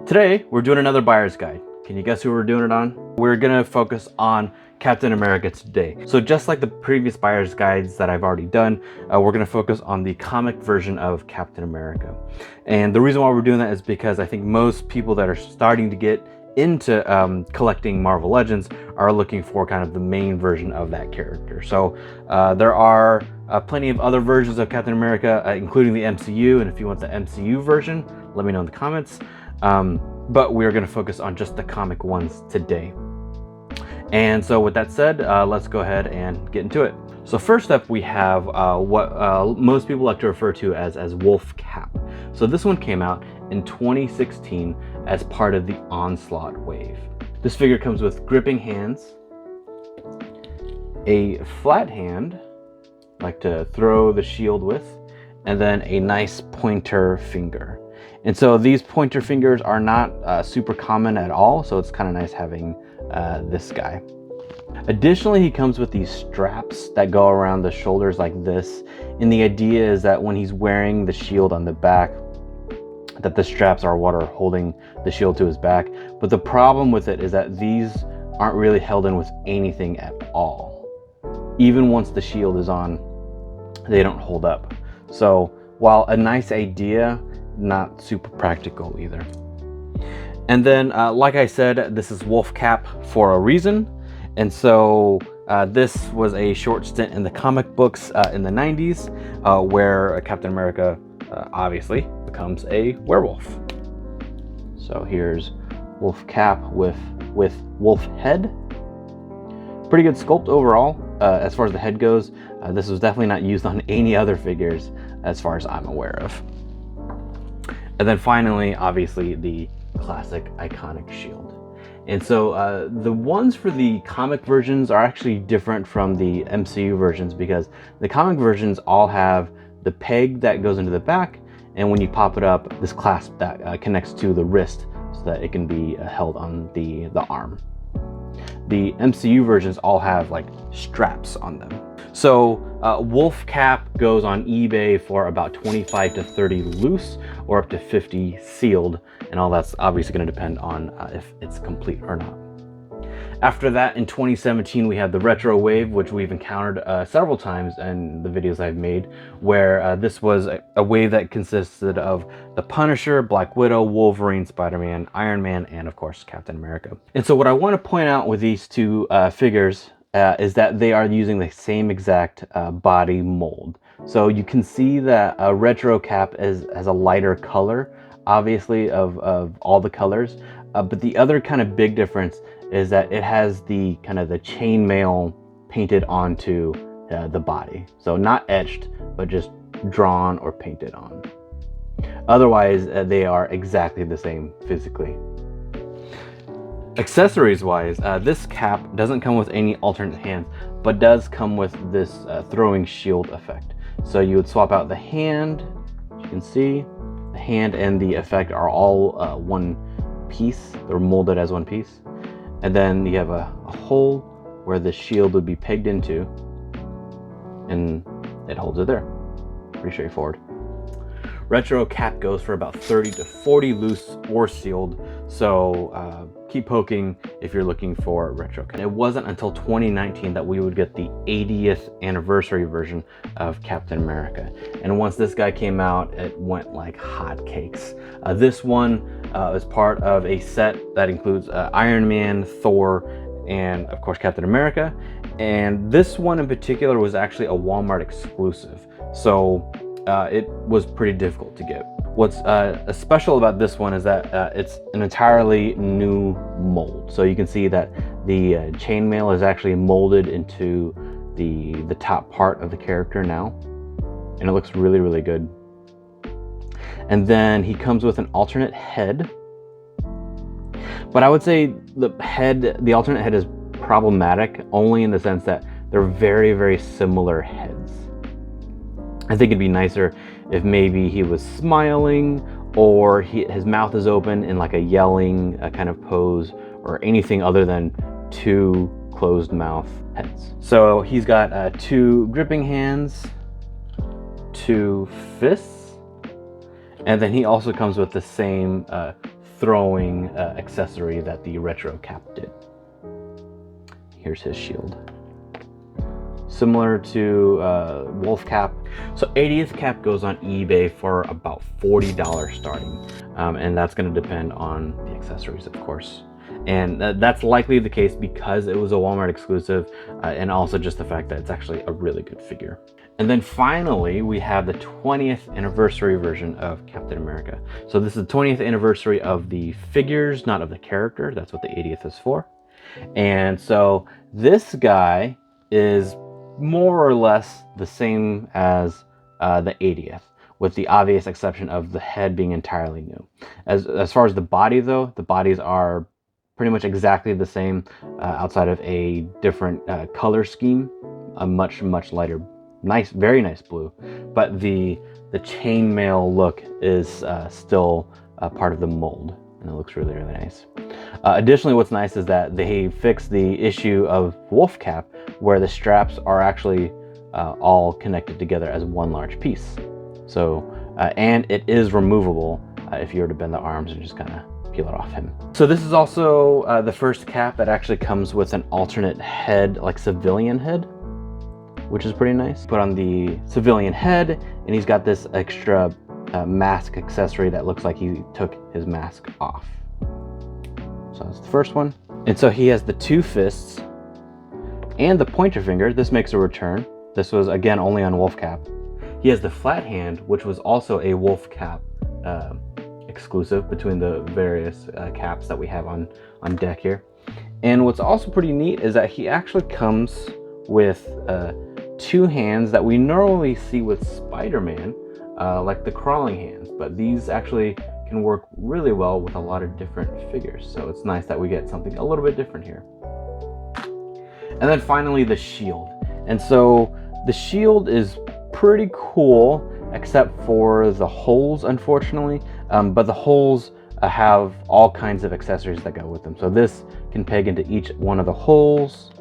Today, we're doing another buyer's guide. Can you guess who we're doing it on? We're gonna focus on Captain America today. So just like the previous buyer's guides that I've already done, we're gonna focus on the comic version of Captain America. And the reason why we're doing that is because I think most people that are starting to get into collecting Marvel Legends are looking for kind of the main version of that character. So there are plenty of other versions of Captain America, including the MCU, and if you want the MCU version, let me know in the comments. But we're going to focus on just the comic ones today. And so with that said, let's go ahead and get into it. So first up, we have what most people like to refer to as Wolf Cap. So this one came out in 2016 as part of the Onslaught wave. This figure comes with gripping hands, a flat hand, like to throw the shield with, and then a nice pointer finger. And so these pointer fingers are not super common at all, so it's kind of nice having this guy. Additionally, he comes with these straps that go around the shoulders like this, and the idea is that when he's wearing the shield on the back, that the straps are what are holding the shield to his back. But the problem with it is that these aren't really held in with anything at all. Even once the shield is on, they don't hold up. So while a nice idea, not super practical either. And then like I said, this is Wolf Cap for a reason. And so this was a short stint in the comic books in the 90s where Captain America obviously becomes a werewolf. So here's Wolf Cap with wolf head. Pretty good sculpt overall as far as the head goes. This was definitely not used on any other figures as far as I'm aware of. And then finally, obviously, the classic iconic shield. And so the ones for the comic versions are actually different from the MCU versions, because the comic versions all have the peg that goes into the back, and when you pop it up, this clasp that connects to the wrist so that it can be held on the arm. The MCU versions all have like straps on them. So Wolf Cap goes on eBay for about 25 to 30 loose or up to 50 sealed, and all that's obviously going to depend on if it's complete or not. After that, in 2017, we had the retro wave, which we've encountered several times in the videos I've made, where this was a wave that consisted of the Punisher, Black Widow, Wolverine, Spider-Man, Iron Man, and of course, Captain America. And so what I want to point out with these two figures is that they are using the same exact body mold. So you can see that a retro Cap has a lighter color, obviously, of all the colors. But the other kind of big difference is that it has the kind of the chainmail painted onto the body. So not etched, but just drawn or painted on. Otherwise, they are exactly the same physically. Accessories wise, this cap doesn't come with any alternate hands, but does come with this throwing shield effect. So you would swap out the hand, as you can see, the hand and the effect are all one piece. They're molded as one piece. And then you have a hole where the shield would be pegged into, and it holds it there. Pretty straightforward. Retro Cap goes for about 30 to 40 loose or sealed, so keep poking if you're looking for Retro Cap. It wasn't until 2019 that we would get the 80th anniversary version of Captain America. And once this guy came out, it went like hotcakes. This one is part of a set that includes Iron Man, Thor, and of course Captain America. And this one in particular was actually a Walmart exclusive. So it was pretty difficult to get. What's special about this one is that it's an entirely new mold. So you can see that the chainmail is actually molded into the top part of the character now, and it looks really, really good. And then he comes with an alternate head, but I would say the alternate head is problematic only in the sense that they're very, very similar heads. I think it'd be nicer if maybe he was smiling, or his mouth is open in like a yelling kind of pose, or anything other than two closed mouth heads. So he's got two gripping hands, two fists, and then he also comes with the same throwing accessory that the retro cap did. Here's his shield. Similar to Wolf Cap. So 80th cap goes on eBay for about $40 starting. And that's gonna depend on the accessories, of course. And that's likely the case because it was a Walmart exclusive, and also just the fact that it's actually a really good figure. And then finally, we have the 20th anniversary version of Captain America. So this is the 20th anniversary of the figures, not of the character. That's what the 80th is for. And so this guy is more or less the same as the 80th, with the obvious exception of the head being entirely new. As far as the body though, the bodies are pretty much exactly the same, outside of a different color scheme, a much lighter, nice, very nice blue. But the chainmail look is still part of the mold, and it looks really nice. Additionally, what's nice is that they fixed the issue of Wolf Cap, where the straps are actually all connected together as one large piece. So, and it is removable if you were to bend the arms and just kind of peel it off him. So this is also the first cap that actually comes with an alternate head, like civilian head, which is pretty nice. Put on the civilian head, and he's got this extra mask accessory that looks like he took his mask off. So that's the first one. And so he has the two fists and the pointer finger. This makes a return. This was again only on Wolf Cap. He has the flat hand, which was also a Wolf Cap exclusive between the various caps that we have on deck here. And what's also pretty neat is that he actually comes with two hands that we normally see with Spider-Man, like the crawling hands, but these actually can work really well with a lot of different figures. So it's nice that we get something a little bit different here. And then finally the shield. And so the shield is pretty cool, except for the holes, unfortunately. But the holes have all kinds of accessories that go with them. So this can peg into each one of the holes.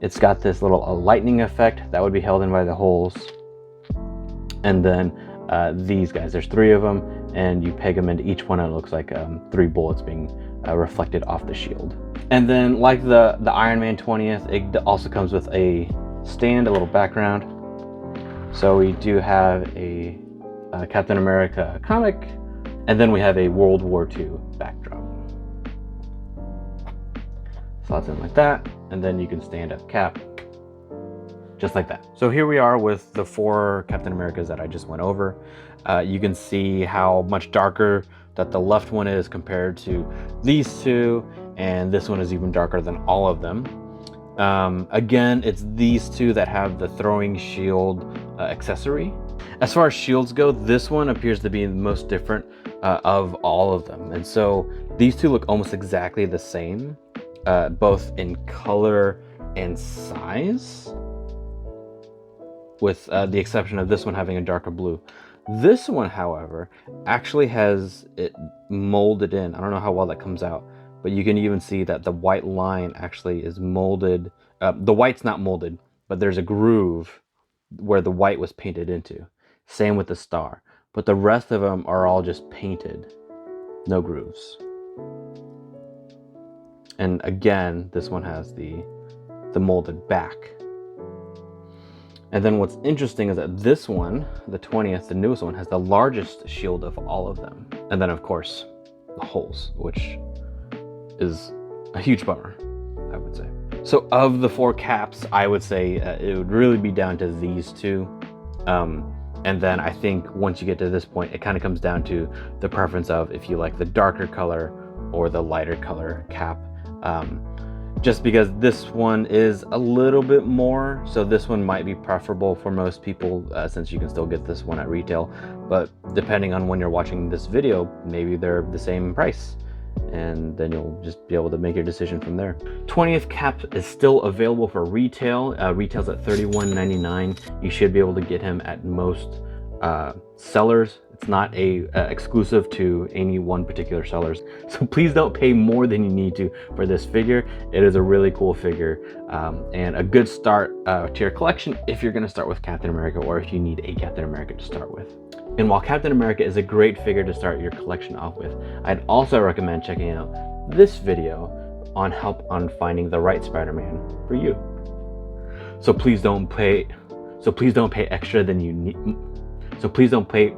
It's got this little lightning effect that would be held in by the holes. And then these guys, there's three of them, and you peg them into each one, and it looks like 3 bullets being reflected off the shield. And then like the Iron Man 20th, it also comes with a stand, a little background. So we do have a Captain America comic, and then we have a World War II backdrop. Slots in like that, and then you can stand up Cap, just like that. So here we are with the 4 Captain Americas that I just went over. You can see how much darker that the left one is compared to these two, and this one is even darker than all of them. Again, it's these two that have the throwing shield accessory. As far as shields go, this one appears to be the most different of all of them. And so these two look almost exactly the same, both in color and size, with the exception of this one having a darker blue. This one, however, actually has it molded in. I don't know how well that comes out, but you can even see that the white line actually is molded. The white's not molded, but there's a groove where the white was painted into. Same with the star, but the rest of them are all just painted, no grooves. And again, this one has the molded back. And then what's interesting is that this one, the 20th, the newest one, has the largest shield of all of them. And then of course, the holes, which is a huge bummer, I would say. So of the 4 caps, I would say it would really be down to these two. And then I think once you get to this point, it kind of comes down to the preference of if you like the darker color or the lighter color cap. Just because this one is a little bit more, so this one might be preferable for most people, since you can still get this one at retail. But depending on when you're watching this video, maybe they're the same price, and then you'll just be able to make your decision from there. 20th cap is still available for retail. Retails at $31.99. You should be able to get him at most sellers. It's not a exclusive to any one particular sellers, so please don't pay more than you need to for this figure. It is a really cool figure, and a good start to your collection if you're going to start with Captain America, or if you need a Captain America to start with. And while Captain America is a great figure to start your collection off with, I'd also recommend checking out this video on help on finding the right Spider-Man for you. So please don't pay extra than you need. So please don't pay